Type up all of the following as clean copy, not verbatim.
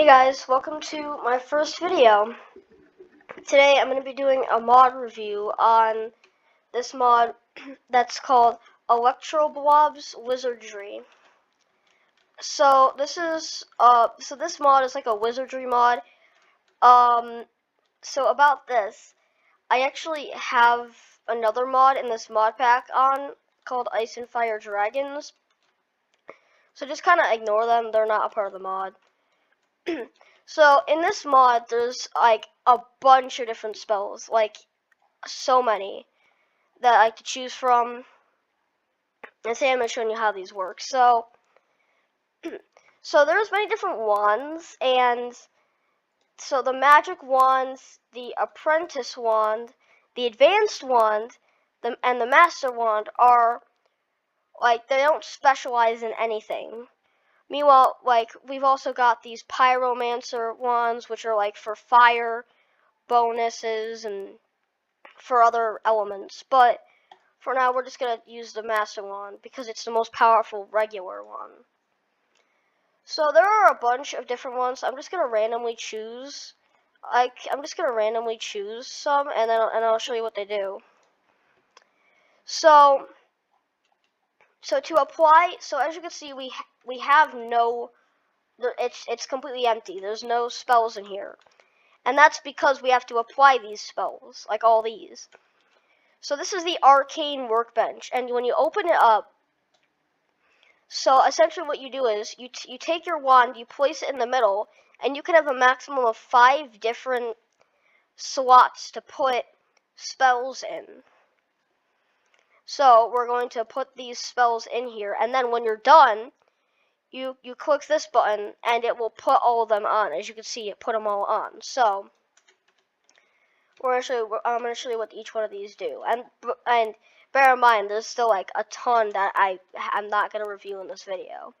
Hey guys, welcome to my first video. Today I'm going to be doing a mod review on this mod that's called Electroblob's Wizardry. So this mod is like a wizardry mod. So about this, I actually have another mod in this mod pack on called Ice and Fire Dragons. So just kind of ignore them, they're not a part of the mod. So in this mod, there's like a bunch of different spells, like so many that I could choose from. And today I'm going to show you how these work. So there's many different wands, and so the magic wand, the apprentice wand, the advanced wand, and the master wand are like they don't specialize in anything. Meanwhile, like we've also got these pyromancer wands, which are like for fire bonuses and for other elements, but for now we're just going to use the master wand because it's the most powerful regular one. So there are a bunch of different ones. I'm just going to randomly choose some, and then I'll show you what they do. So to apply, so as you can see, we have no, it's completely empty. There's no spells in here. And that's because we have to apply these spells, like all these. So this is the Arcane Workbench, and when you open it up, so essentially what you do is you take your wand, you place it in the middle, and you can have a maximum of 5 different slots to put spells in. So we're going to put these spells in here, and then when you're done, you click this button, and it will put all of them on. As you can see, it put them all on. So I'm going to show you what each one of these do. And bear in mind, there's still like a ton that I'm not going to review in this video.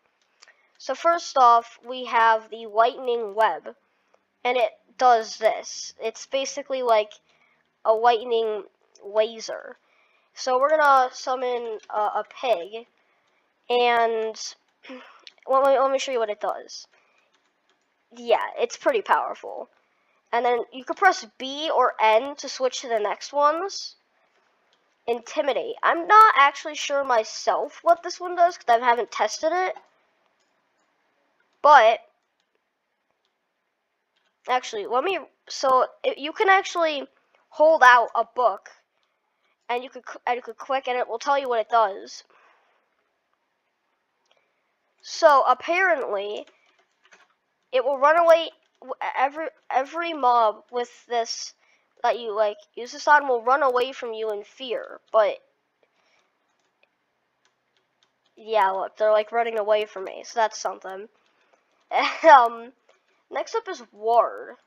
So first off, we have the lightning web, and it does this. It's basically like a lightning laser. So we're going to summon a pig, and let me show you what it does. Yeah, it's pretty powerful. And then you can press B or N to switch to the next ones. Intimidate. I'm not actually sure myself what this one does because I haven't tested it. But actually, you can actually hold out a book, and you could click, and it will tell you what it does. So apparently, it will run away. Every mob with this that you like use this on will run away from you in fear. But yeah, look, they're like running away from me, so that's something. Next up is Ward.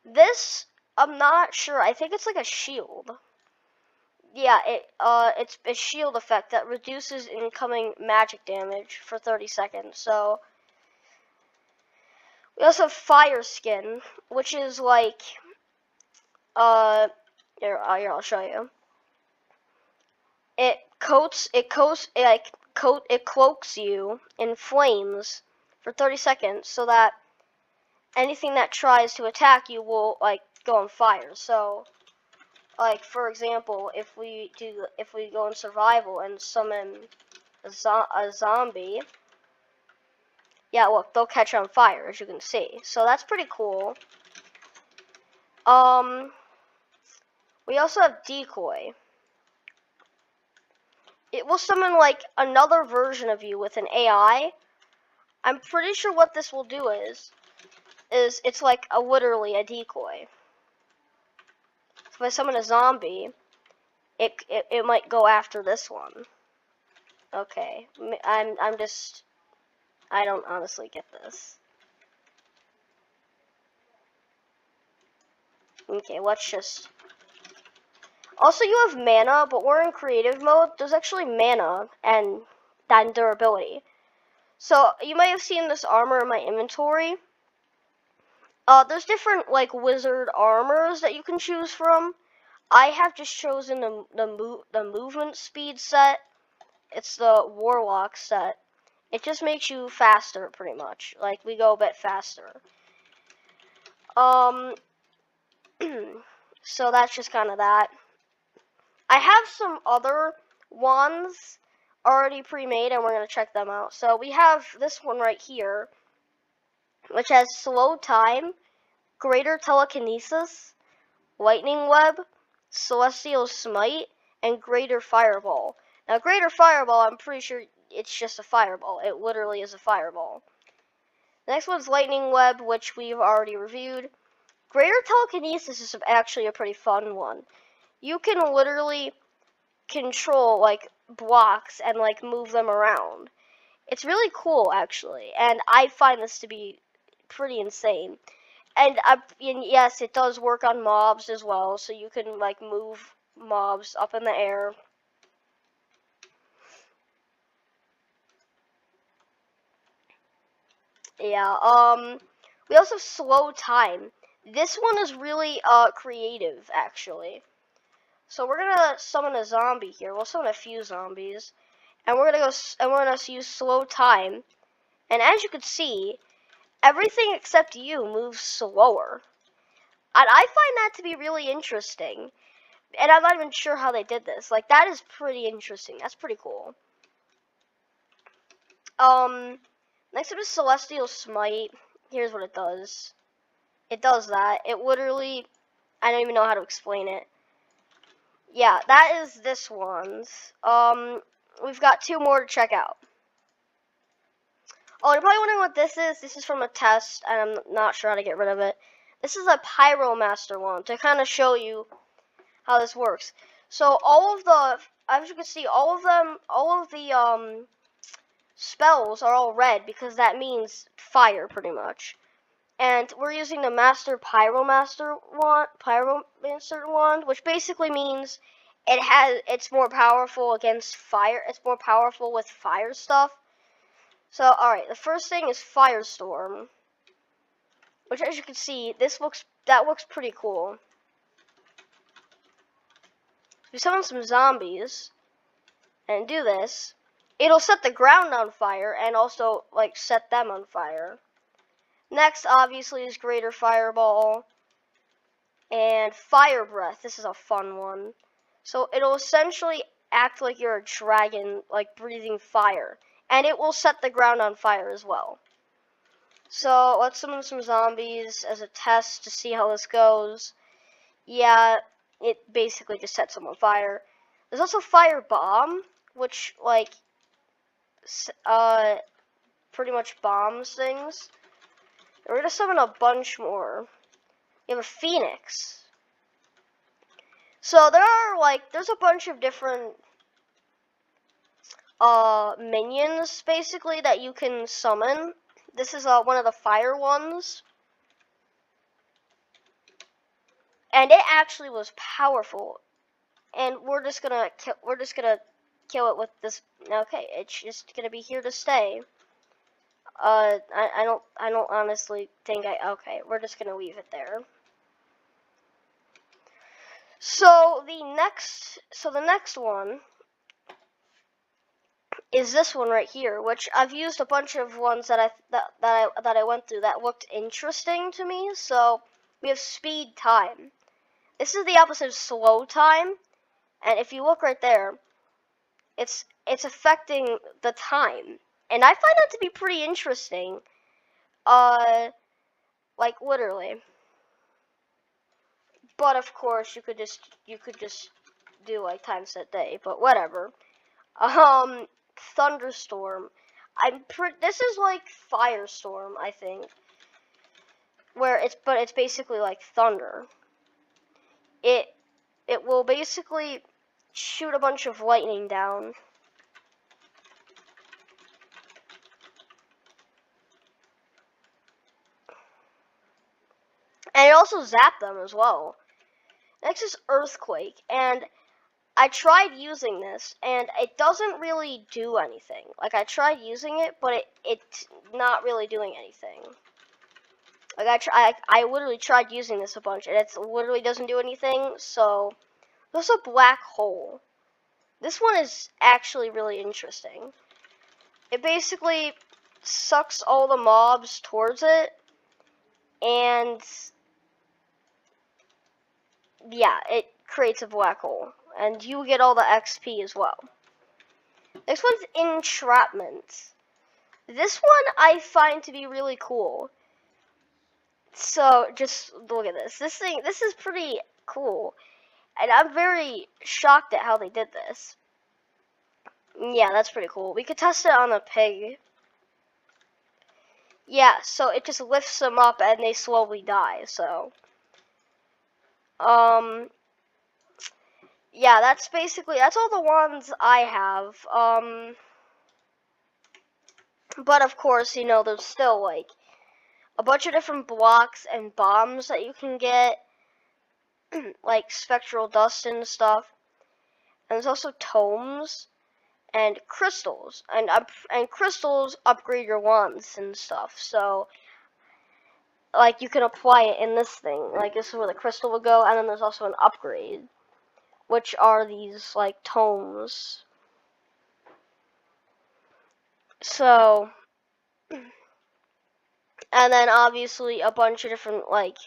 This, I'm not sure. I think it's like a shield. Yeah, it's a shield effect that reduces incoming magic damage for 30 seconds. So we also have Fire Skin, which is like, here I'll show you. It cloaks you in flames for 30 seconds, so that anything that tries to attack you will like go on fire. So, like for example, if we go in survival and summon a zombie, yeah, look, they'll catch on fire, as you can see. So that's pretty cool. We also have Decoy. It will summon like another version of you with an AI. I'm pretty sure what this will do is it's like literally a decoy. If I summon a zombie, it might go after this one. Okay, I don't honestly get this. Okay, let's just. Also, you have mana, but we're in creative mode. There's actually mana and durability. So you might have seen this armor in my inventory. There's different like wizard armors that you can choose from. I have just chosen the movement speed set. It's the warlock set. It just makes you faster, pretty much. Like, we go a bit faster. So that's just kind of that. I have some other wands already pre-made, and we're going to check them out. So we have this one right here, which has slow time, greater telekinesis, lightning web, celestial smite, and greater fireball. Now, greater fireball, I'm pretty sure it's just a fireball. It literally is a fireball. The next one's lightning web, which we've already reviewed. Greater telekinesis is actually a pretty fun one. You can literally control like blocks and like move them around. It's really cool actually, and I find this to be pretty insane. And yes, it does work on mobs as well, so you can like move mobs up in the air. Yeah, we also have slow time. This one is really creative actually. So we're gonna summon a zombie here. We'll summon a few zombies, and we're gonna use slow time. And as you can see, everything except you moves slower. And I find that to be really interesting. And I'm not even sure how they did this. Like, that is pretty interesting. That's pretty cool. Next up is Celestial Smite. Here's what it does. It does that. It literally, I don't even know how to explain it. Yeah, that is this one's. We've got two more to check out. Oh, you're probably wondering what this is. This is from a test, and I'm not sure how to get rid of it. This is a Pyromaster one to kind of show you how this works. So as you can see, all of the spells are all red because that means fire, pretty much. And we're using the Pyromancer wand, which basically means it's more powerful against fire. It's more powerful with fire stuff. So, alright, the first thing is Firestorm, which, as you can see, that looks pretty cool. If we summon some zombies and do this, it'll set the ground on fire and also, like, set them on fire. Next, obviously, is Greater Fireball and Fire Breath. This is a fun one. So, it'll essentially act like you're a dragon, like, breathing fire. And it will set the ground on fire as well. So, let's summon some zombies as a test to see how this goes. Yeah, it basically just sets them on fire. There's also Fire Bomb, which, like, pretty much bombs things. And we're gonna summon a bunch more. We have a Phoenix. So, there's a bunch of different minions, basically, that you can summon. This is one of the fire ones. And it actually was powerful. And we're just gonna kill it with this. Okay, it's just gonna be here to stay. I don't honestly think okay, we're just gonna leave it there. So the next one is this one right here, which I've used a bunch of ones that I went through that looked interesting to me. So we have Speed Time. This is the opposite of Slow Time, and if you look right there, it's affecting the time, and I find that to be pretty interesting. Like literally. But of course, you could just do like time set day, but whatever. Thunderstorm. This is like Firestorm, I think, but it's basically like thunder. It will basically shoot a bunch of lightning down. And it also zapped them as well. Next is Earthquake, and I tried using this, and it doesn't really do anything. Like, I tried using it, but it's not really doing anything. Like, I literally tried using this a bunch, and it literally doesn't do anything, so... There's a Black Hole. This one is actually really interesting. it basically sucks all the mobs towards it, and yeah, it creates a black hole, and you get all the XP as well. Next one's Entrapments. This one I find to be really cool. So just look at this. This is pretty cool, and I'm very shocked at how they did this. Yeah, that's pretty cool. We could test it on a pig. Yeah, so it just lifts them up and they slowly die. So, yeah, that's all the ones I have. But of course, you know, there's still like a bunch of different blocks and bombs that you can get, like spectral dust and stuff. And there's also tomes and crystals, and crystals upgrade your wands and stuff. So, like, you can apply it in this thing. Like, this is where the crystal will go, and then there's also an upgrade, which are these like tomes. So, and then obviously a bunch of different like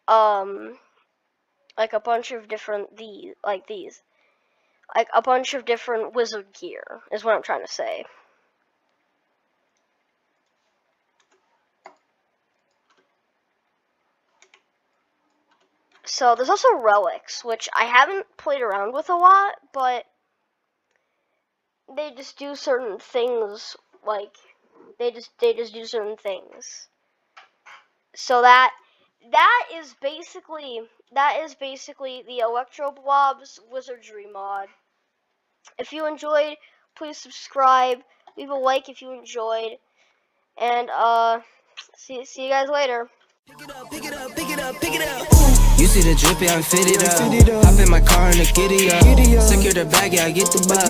a bunch of different these, like a bunch of different wizard gear is what I'm trying to say. So there's also relics, which I haven't played around with a lot, but they just do certain things. Like they just do certain things. So that is basically the Electroblob's Wizardry mod. If you enjoyed, please subscribe, leave a like if you enjoyed, and see you guys later. Pick it up, pick it up, pick it up, pick it up. You see the drip, yeah, I'm fitted up. Hop in my car and the giddy up. Secure the bag, yeah, I get the bus.